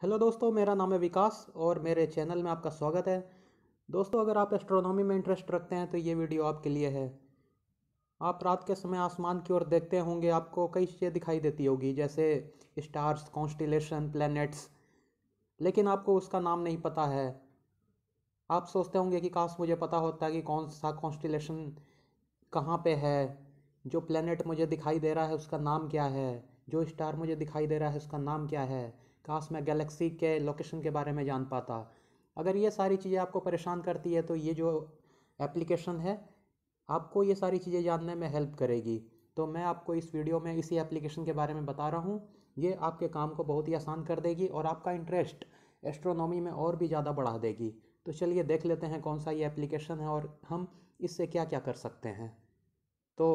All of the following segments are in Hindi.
हेलो दोस्तों, मेरा नाम है विकास और मेरे चैनल में आपका स्वागत है। दोस्तों, अगर आप एस्ट्रोनॉमी में इंटरेस्ट रखते हैं तो ये वीडियो आपके लिए है। आप रात के समय आसमान की ओर देखते होंगे, आपको कई चीज़ें दिखाई देती होगी, जैसे स्टार्स, कॉन्स्टिलेशन, प्लैनेट्स। लेकिन आपको उसका नाम नहीं पता है। आप सोचते होंगे कि काश मुझे पता होता कि कौन सा कॉन्स्टिलेशन कहाँ पे है, जो प्लेनेट मुझे दिखाई दे रहा है उसका नाम क्या है, जो स्टार मुझे दिखाई दे रहा है उसका नाम क्या है। काश मैं गैलेक्सी के लोकेशन के बारे में जान पाता। अगर ये सारी चीज़ें आपको परेशान करती है तो ये जो एप्लीकेशन है आपको ये सारी चीज़ें जानने में हेल्प करेगी। तो मैं आपको इस वीडियो में इसी एप्लीकेशन के बारे में बता रहा हूँ। ये आपके काम को बहुत ही आसान कर देगी और आपका इंटरेस्ट एस्ट्रोनॉमी में और भी ज़्यादा बढ़ा देगी। तो चलिए देख लेते हैं कौन सा ये एप्लीकेशन है और हम इससे क्या क्या कर सकते हैं। तो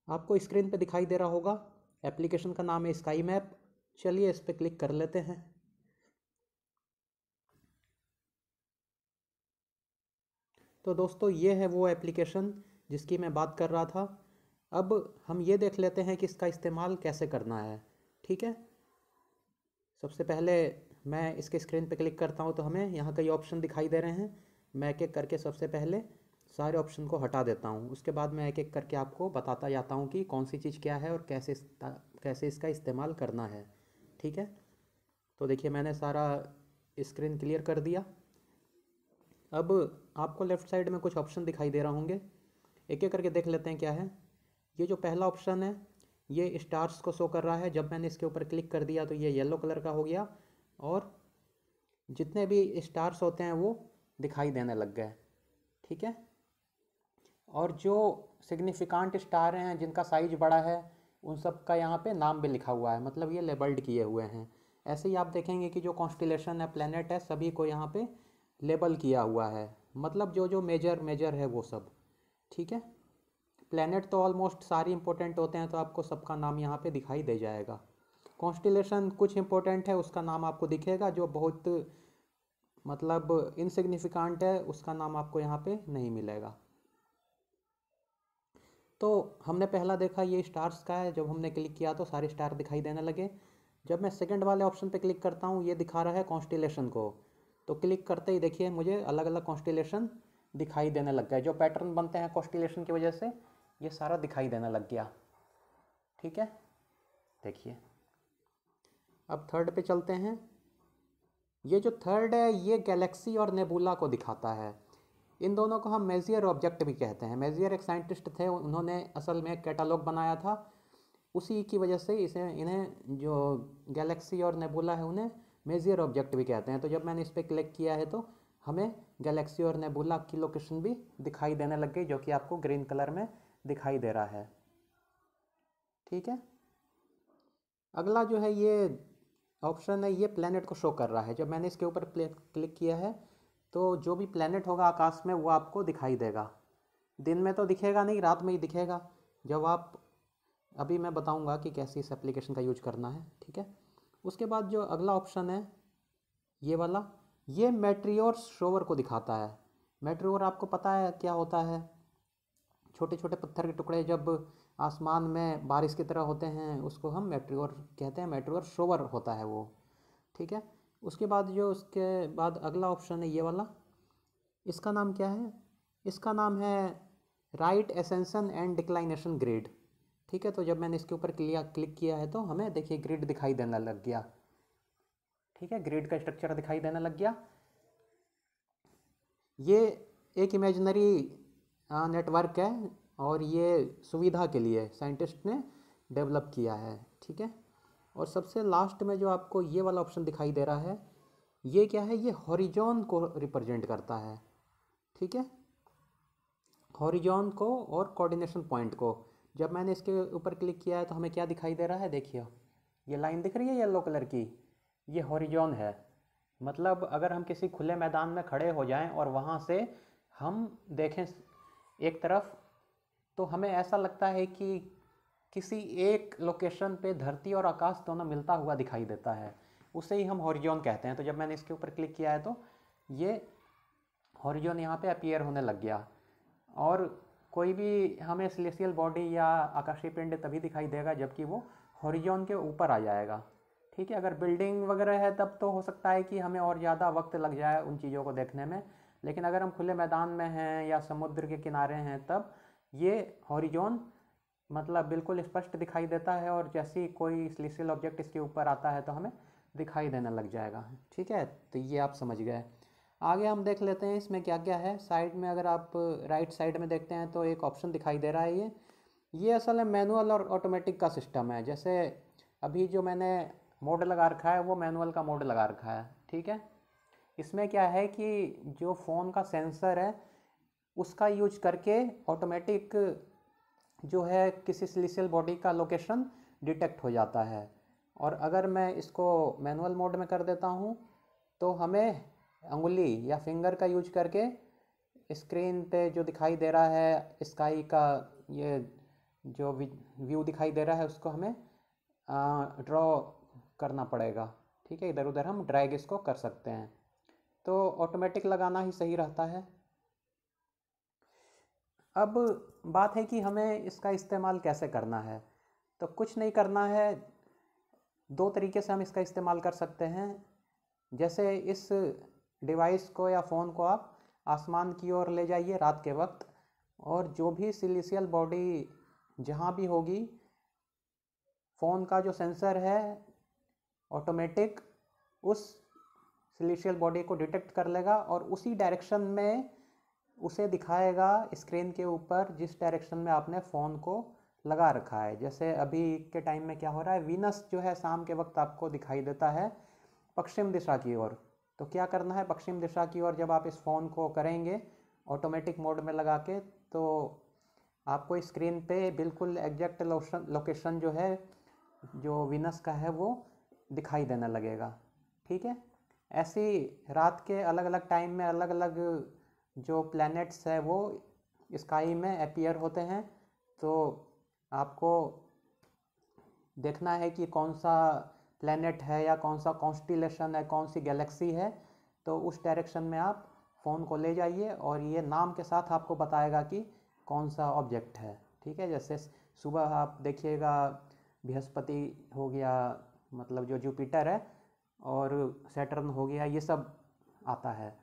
आपको स्क्रीन पे दिखाई दे रहा होगा, एप्लीकेशन का नाम है स्काई मैप। चलिए इस पर क्लिक कर लेते हैं। तो दोस्तों, ये है वो एप्लीकेशन जिसकी मैं बात कर रहा था। अब हम ये देख लेते हैं कि इसका इस्तेमाल कैसे करना है। ठीक है, सबसे पहले मैं इसके स्क्रीन पे क्लिक करता हूँ तो हमें यहाँ कई ऑप्शन दिखाई दे रहे हैं। मैं एक एक करके सबसे पहले सारे ऑप्शन को हटा देता हूँ, उसके बाद मैं एक एक करके आपको बताता जाता हूँ कि कौन सी चीज़ क्या है और कैसे इसका इस्तेमाल करना है। ठीक है, तो देखिए मैंने सारा स्क्रीन क्लियर कर दिया। अब आपको लेफ़्ट साइड में कुछ ऑप्शन दिखाई दे रहे होंगे, एक एक करके देख लेते हैं क्या है। ये जो पहला ऑप्शन है ये स्टार्स को शो कर रहा है। जब मैंने इसके ऊपर क्लिक कर दिया तो ये येलो कलर का हो गया और जितने भी स्टार्स होते हैं वो दिखाई देने लग गए। ठीक है, और जो सिग्निफिकांट स्टार हैं जिनका साइज बड़ा है उन सब का यहाँ पे नाम भी लिखा हुआ है, मतलब ये लेबल्ड किए हुए हैं। ऐसे ही आप देखेंगे कि जो कॉन्स्टिलेशन है, प्लेनेट है, सभी को यहाँ पे लेबल किया हुआ है, मतलब जो जो मेजर मेजर है वो सब। ठीक है, प्लेनेट तो ऑलमोस्ट सारे इंपॉर्टेंट होते हैं तो आपको सबका नाम यहाँ पे दिखाई दे जाएगा। कॉन्स्टिलेशन कुछ इंपॉर्टेंट है उसका नाम आपको दिखेगा, जो बहुत मतलब इनसिग्निफिकांट है उसका नाम आपको यहाँ पे नहीं मिलेगा। तो हमने पहला देखा ये स्टार्स का है, जब हमने क्लिक किया तो सारे स्टार दिखाई देने लगे। जब मैं सेकंड वाले ऑप्शन पे क्लिक करता हूँ ये दिखा रहा है कॉन्स्टिलेशन को। तो क्लिक करते ही देखिए मुझे अलग अलग कॉन्स्टिलेशन दिखाई देने लग गए, जो पैटर्न बनते हैं कॉन्स्टिलेशन की वजह से ये सारा दिखाई देने लग गया। ठीक है, देखिए अब थर्ड पे चलते हैं। ये जो थर्ड है ये गैलेक्सी और नेबुला को दिखाता है। इन दोनों को हम मेजियर ऑब्जेक्ट भी कहते हैं। मेजियर एक साइंटिस्ट थे, उन्होंने असल में कैटलॉग बनाया था, उसी की वजह से इसे इन्हें जो गैलेक्सी और नेबुला है उन्हें मेजियर ऑब्जेक्ट भी कहते हैं। तो जब मैंने इस पर क्लिक किया है तो हमें गैलेक्सी और नेबुला की लोकेशन भी दिखाई देने लग गई, जो कि आपको ग्रीन कलर में दिखाई दे रहा है। ठीक है, अगला जो है ये ऑप्शन है ये प्लेनेट को शो कर रहा है। जब मैंने इसके ऊपर क्लिक किया है तो जो भी प्लेनेट होगा आकाश में वो आपको दिखाई देगा। दिन में तो दिखेगा नहीं, रात में ही दिखेगा। जब आप अभी मैं बताऊंगा कि कैसे इस एप्लीकेशन का यूज करना है। ठीक है, उसके बाद जो अगला ऑप्शन है ये वाला, ये मेट्रियोर शोवर को दिखाता है। मेट्रियोर आपको पता है क्या होता है? छोटे छोटे पत्थर के टुकड़े जब आसमान में बारिश की तरह होते हैं उसको हम मेट्रियोर कहते हैं, मेट्रियोर शोवर होता है वो। ठीक है, उसके बाद जो उसके बाद अगला ऑप्शन है ये वाला, इसका नाम क्या है? इसका नाम है right ascension and declination grid. ठीक है, तो जब मैंने इसके ऊपर क्लिक किया है तो हमें देखिए ग्रिड दिखाई देने लग गया। ठीक है, ग्रिड का स्ट्रक्चर दिखाई देने लग गया। ये एक इमेजिनरी नेटवर्क है और ये सुविधा के लिए साइंटिस्ट ने डेवलप किया है। ठीक है, और सबसे लास्ट में जो आपको ये वाला ऑप्शन दिखाई दे रहा है ये क्या है? ये हॉरिजॉन को रिप्रेजेंट करता है। ठीक है, हॉरिजॉन को और कोऑर्डिनेशन पॉइंट को। जब मैंने इसके ऊपर क्लिक किया है तो हमें क्या दिखाई दे रहा है? देखिए ये लाइन दिख रही है येलो कलर की, ये हॉरिजॉन है। मतलब अगर हम किसी खुले मैदान में खड़े हो जाएं और वहाँ से हम देखें एक तरफ तो हमें ऐसा लगता है कि किसी एक लोकेशन पे धरती और आकाश दोनों मिलता हुआ दिखाई देता है, उसे ही हम हॉरिजॉन कहते हैं। तो जब मैंने इसके ऊपर क्लिक किया है तो ये हॉरिजॉन यहाँ पे अपीयर होने लग गया। और कोई भी हमें सेलेस्टियल बॉडी या आकाशीय पिंड तभी दिखाई देगा जबकि वो हॉरिजॉन के ऊपर आ जाएगा। ठीक है, अगर बिल्डिंग वगैरह है तब तो हो सकता है कि हमें और ज़्यादा वक्त लग जाए उन चीज़ों को देखने में, लेकिन अगर हम खुले मैदान में हैं या समुद्र के किनारे हैं तब ये हॉरिजॉन मतलब बिल्कुल स्पष्ट दिखाई देता है, और जैसे ही कोई सेलेस्टियल ऑब्जेक्ट इसके ऊपर आता है तो हमें दिखाई देने लग जाएगा। ठीक है, तो ये आप समझ गए। आगे हम देख लेते हैं इसमें क्या क्या है। साइड में अगर आप राइट साइड में देखते हैं तो एक ऑप्शन दिखाई दे रहा है, ये असल में मैनुअल और ऑटोमेटिक का सिस्टम है। जैसे अभी जो मैंने मोड लगा रखा है वो मैनुअल का मोड लगा रखा है। ठीक है, इसमें क्या है कि जो फ़ोन का सेंसर है उसका यूज करके ऑटोमेटिक जो है किसी सेलेस्टियल बॉडी का लोकेशन डिटेक्ट हो जाता है। और अगर मैं इसको मैनुअल मोड में कर देता हूँ तो हमें अंगुली या फिंगर का यूज करके स्क्रीन पे जो दिखाई दे रहा है स्काई का ये जो व्यू दिखाई दे रहा है उसको हमें ड्रॉ करना पड़ेगा। ठीक है, इधर उधर हम ड्रैग इसको कर सकते हैं, तो ऑटोमेटिक लगाना ही सही रहता है। अब बात है कि हमें इसका इस्तेमाल कैसे करना है। तो कुछ नहीं करना है, दो तरीके से हम इसका इस्तेमाल कर सकते हैं। जैसे इस डिवाइस को या फ़ोन को आप आसमान की ओर ले जाइए रात के वक्त, और जो भी सेलेस्टियल बॉडी जहाँ भी होगी फ़ोन का जो सेंसर है ऑटोमेटिक उस सेलेस्टियल बॉडी को डिटेक्ट कर लेगा और उसी डायरेक्शन में उसे दिखाएगा स्क्रीन के ऊपर जिस डायरेक्शन में आपने फ़ोन को लगा रखा है। जैसे अभी के टाइम में क्या हो रहा है, वीनस जो है शाम के वक्त आपको दिखाई देता है पश्चिम दिशा की ओर। तो क्या करना है, पश्चिम दिशा की ओर जब आप इस फ़ोन को करेंगे ऑटोमेटिक मोड में लगा के, तो आपको स्क्रीन पे बिल्कुल एग्जैक्ट लोकेशन जो है जो वीनस का है वो दिखाई देने लगेगा। ठीक है, ऐसी रात के अलग अलग टाइम में अलग अलग जो प्लैनेट्स है वो स्काई में अपीयर होते हैं। तो आपको देखना है कि कौन सा प्लैनेट है या कौन सा कॉन्स्टिलेशन है, कौन सी गैलेक्सी है, तो उस डायरेक्शन में आप फ़ोन को ले जाइए और ये नाम के साथ आपको बताएगा कि कौन सा ऑब्जेक्ट है। ठीक है, जैसे सुबह आप देखिएगा बृहस्पति हो गया, मतलब जो जुपिटर है, और सैटर्न हो गया, ये सब आता है।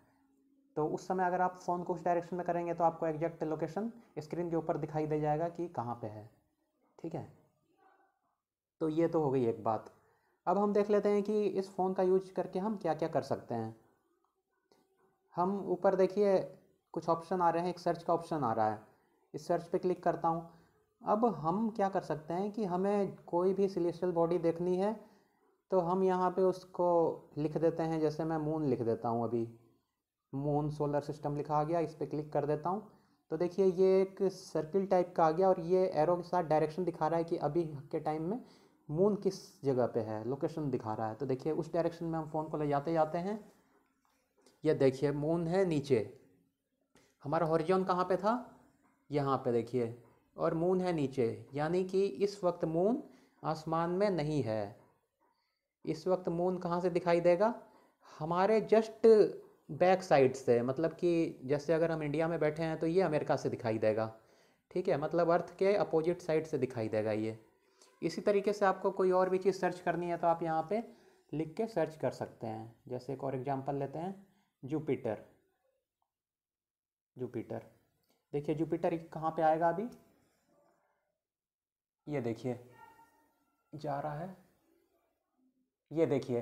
तो उस समय अगर आप फ़ोन को उस डायरेक्शन में करेंगे तो आपको एग्जैक्ट लोकेशन स्क्रीन के ऊपर दिखाई दे जाएगा कि कहाँ पे है। ठीक है, तो ये तो हो गई एक बात। अब हम देख लेते हैं कि इस फ़ोन का यूज करके हम क्या क्या कर सकते हैं। हम ऊपर देखिए कुछ ऑप्शन आ रहे हैं, एक सर्च का ऑप्शन आ रहा है, इस सर्च पे क्लिक करता हूँ। अब हम क्या कर सकते हैं कि हमें कोई भी सेलेस्टियल बॉडी देखनी है तो हम यहाँ पे उसको लिख देते हैं। जैसे मैं मून लिख देता हूँ, अभी मून सोलर सिस्टम लिखा आ गया, इस पर क्लिक कर देता हूँ। तो देखिए ये एक सर्किल टाइप का आ गया और ये एरो के साथ डायरेक्शन दिखा रहा है कि अभी के टाइम में मून किस जगह पे है, लोकेशन दिखा रहा है। तो देखिए उस डायरेक्शन में हम फ़ोन को ले जाते जाते हैं। ये देखिए मून है नीचे, हमारा हॉरिजॉन कहाँ पे था, यहाँ पे देखिए, और मून है नीचे, यानी कि इस वक्त मून आसमान में नहीं है। इस वक्त मून कहाँ से दिखाई देगा, हमारे जस्ट बैक साइड से, मतलब कि जैसे अगर हम इंडिया में बैठे हैं तो ये अमेरिका से दिखाई देगा। ठीक है, मतलब अर्थ के अपोजिट साइड से दिखाई देगा ये। इसी तरीके से आपको कोई और भी चीज़ सर्च करनी है तो आप यहाँ पे लिख के सर्च कर सकते हैं। जैसे एक और एग्जांपल लेते हैं, जुपिटर। जुपिटर देखिए, जुपिटर कहाँ पे आएगा अभी, ये देखिए जा रहा है, ये देखिए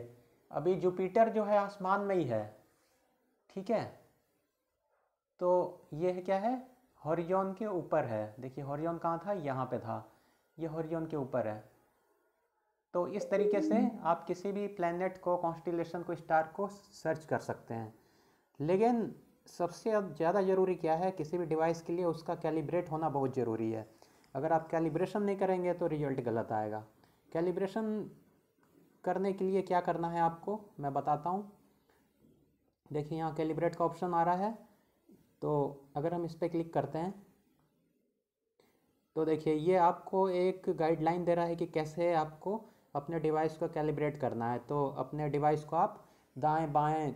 अभी जुपिटर जो है आसमान में ही है। ठीक है, तो ये है क्या है, हॉरिजॉन के ऊपर है। देखिए हॉरिजॉन कहाँ था, यहाँ पे था, ये हॉरिजॉन के ऊपर है। तो इस तरीके से आप किसी भी प्लैनेट को, कॉन्स्टिलेशन को, स्टार को सर्च कर सकते हैं। लेकिन सबसे ज़्यादा ज़रूरी क्या है किसी भी डिवाइस के लिए, उसका कैलिब्रेट होना बहुत ज़रूरी है। अगर आप कैलिब्रेशन नहीं करेंगे तो रिजल्ट गलत आएगा। कैलिब्रेशन करने के लिए क्या करना है आपको मैं बताता हूँ। देखिए यहाँ कैलिब्रेट का ऑप्शन आ रहा है, तो अगर हम इस पर क्लिक करते हैं तो देखिए ये आपको एक गाइडलाइन दे रहा है कि कैसे आपको अपने डिवाइस को कैलिब्रेट करना है। तो अपने डिवाइस को आप दाएं बाएं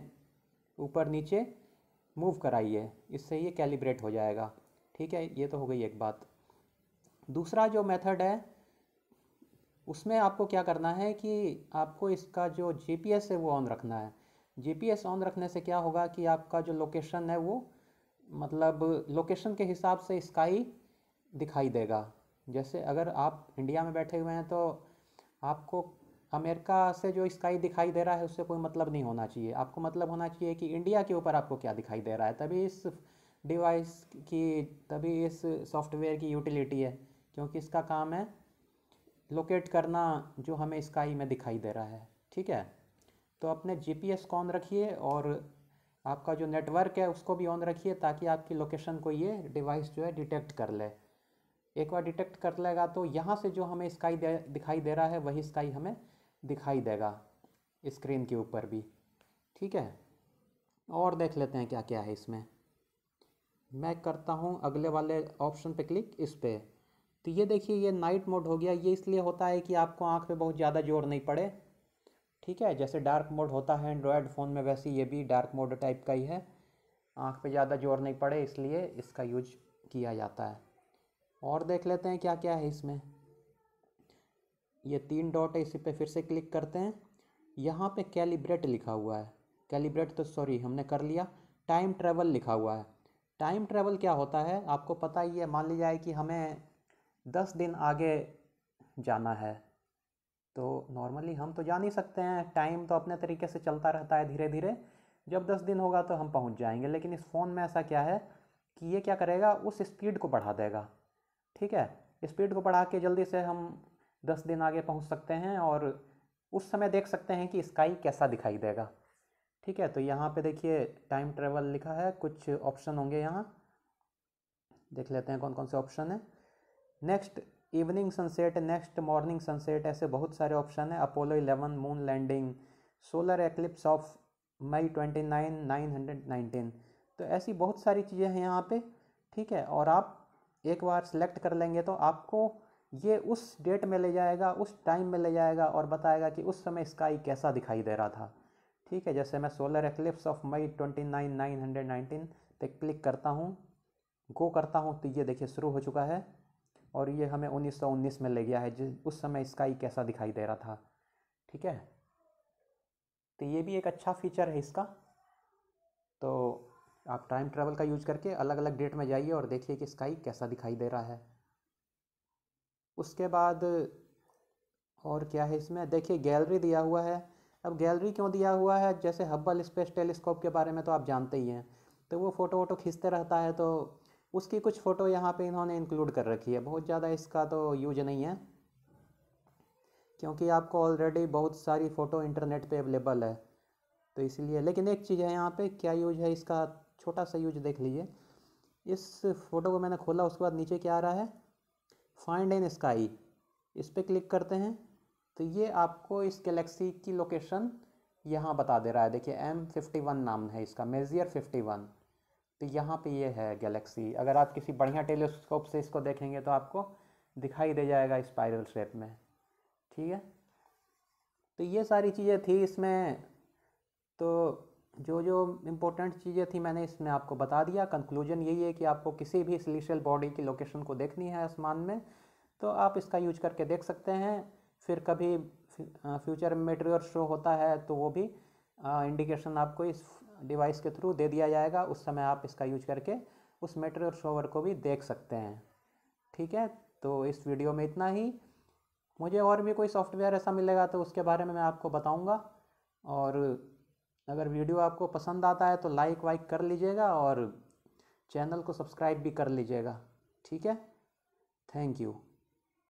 ऊपर नीचे मूव कराइए, इससे ये कैलिब्रेट हो जाएगा। ठीक है, ये तो हो गई एक बात। दूसरा जो मेथड है उसमें आपको क्या करना है कि आपको इसका जो जीपीएस है वो ऑन रखना है। जीपीएस ऑन रखने से क्या होगा कि आपका जो लोकेशन है वो मतलब लोकेशन के हिसाब से स्काई दिखाई देगा। जैसे अगर आप इंडिया में बैठे हुए हैं तो आपको अमेरिका से जो स्काई दिखाई दे रहा है उससे कोई मतलब नहीं होना चाहिए, आपको मतलब होना चाहिए कि इंडिया के ऊपर आपको क्या दिखाई दे रहा है। तभी इस डिवाइस की तभी इस सॉफ्टवेयर की यूटिलिटी है, क्योंकि इसका काम है लोकेट करना जो हमें स्काई में दिखाई दे रहा है। ठीक है, तो अपने जीपीएस को ऑन रखिए और आपका जो नेटवर्क है उसको भी ऑन रखिए ताकि आपकी लोकेशन को ये डिवाइस जो है डिटेक्ट कर ले। एक बार डिटेक्ट कर लेगा तो यहाँ से जो हमें स्काई दिखाई दे रहा है वही स्काई हमें दिखाई देगा स्क्रीन के ऊपर भी। ठीक है, और देख लेते हैं क्या क्या है इसमें। मैं करता हूँ अगले वाले ऑप्शन पे क्लिक, इस पे। तो ये देखिए ये नाइट मोड हो गया। ये इसलिए होता है कि आपको आँख पे बहुत ज़्यादा जोर नहीं पड़े। ठीक है, जैसे डार्क मोड होता है एंड्रॉयड फ़ोन में वैसे ये भी डार्क मोड टाइप का ही है, आँख पे ज़्यादा जोर नहीं पड़े इसलिए इसका यूज किया जाता है। और देख लेते हैं क्या क्या है इसमें। ये 3 डॉट है, इसी पे फिर से क्लिक करते हैं। यहाँ पे कैलिब्रेट लिखा हुआ है, कैलिब्रेट तो सॉरी हमने कर लिया। टाइम ट्रेवल लिखा हुआ है। टाइम ट्रेवल क्या होता है आपको पता ही है। मान ली जाए कि हमें 10 दिन आगे जाना है, तो नॉर्मली हम तो जा नहीं सकते हैं, टाइम तो अपने तरीके से चलता रहता है धीरे धीरे। जब 10 दिन होगा तो हम पहुंच जाएंगे, लेकिन इस फ़ोन में ऐसा क्या है कि ये क्या करेगा उस स्पीड को बढ़ा देगा। ठीक है, स्पीड को बढ़ा के जल्दी से हम 10 दिन आगे पहुंच सकते हैं और उस समय देख सकते हैं कि स्काई कैसा दिखाई देगा। ठीक है, तो यहाँ पे देखिए टाइम ट्रेवल लिखा है, कुछ ऑप्शन होंगे यहाँ, देख लेते हैं कौन कौन से ऑप्शन है। Next evening sunset, next morning sunset, ऐसे बहुत सारे ऑप्शन है। Apollo 11, moon landing, solar eclipse of May 29 919, तो ऐसी बहुत सारी चीज़ें हैं यहाँ पे। ठीक है, और आप एक बार सेलेक्ट कर लेंगे तो आपको ये उस डेट में ले जाएगा, उस टाइम में ले जाएगा और बताएगा कि उस समय स्काई कैसा दिखाई दे रहा था। ठीक है, जैसे मैं सोलर एक्लिप्स ऑफ मई 29 919 पे क्लिक करता हूँ, गो करता हूँ, तो ये देखिए शुरू हो चुका है और ये हमें 1919 में ले गया है जिस उस समय स्काई कैसा दिखाई दे रहा था। ठीक है, तो ये भी एक अच्छा फीचर है इसका। तो आप टाइम ट्रैवल का यूज करके अलग अलग डेट में जाइए और देखिए कि स्काई कैसा दिखाई दे रहा है। उसके बाद और क्या है इसमें, देखिए गैलरी दिया हुआ है। अब गैलरी क्यों दिया हुआ है, जैसे हब्बल स्पेस टेलीस्कोप के बारे में तो आप जानते ही हैं, तो वो फ़ोटो वोटो खींचते रहता है, तो उसकी कुछ फ़ोटो यहाँ पे इन्होंने इंक्लूड कर रखी है। बहुत ज़्यादा इसका तो यूज नहीं है क्योंकि आपको ऑलरेडी बहुत सारी फ़ोटो इंटरनेट पे अवेलेबल है, तो इसलिए। लेकिन एक चीज़ है यहाँ पे, क्या यूज है इसका, छोटा सा यूज देख लीजिए। इस फ़ोटो को मैंने खोला, उसके बाद नीचे क्या आ रहा है, फाइंड इन स्काई, इस पर क्लिक करते हैं तो ये आपको इस गैलेक्सी की लोकेशन यहाँ बता दे रहा है। देखिए M51 नाम है इसका, मेजियर 51। तो यहाँ पे ये है गैलेक्सी। अगर आप किसी बढ़िया टेलीस्कोप से इसको देखेंगे तो आपको दिखाई दे जाएगा स्पाइरल शेप में। ठीक है, तो ये सारी चीज़ें थी इसमें। तो जो जो इम्पोर्टेंट चीज़ें थी मैंने इसमें आपको बता दिया। कंक्लूजन यही है कि आपको किसी भी सिलेस्टियल बॉडी की लोकेशन को देखनी है आसमान में तो आप इसका यूज करके देख सकते हैं। फिर कभी फ्यूचर में मेटेरियर शो होता है तो वो भी इंडिकेशन आपको इस डिवाइस के थ्रू दे दिया जाएगा, उस समय आप इसका यूज करके उस मेटेरियर शोवर को भी देख सकते हैं। ठीक है, तो इस वीडियो में इतना ही। मुझे और भी कोई सॉफ्टवेयर ऐसा मिलेगा तो उसके बारे में मैं आपको बताऊंगा। और अगर वीडियो आपको पसंद आता है तो लाइक वाइक कर लीजिएगा और चैनल को सब्सक्राइब भी कर लीजिएगा। ठीक है, थैंक यू।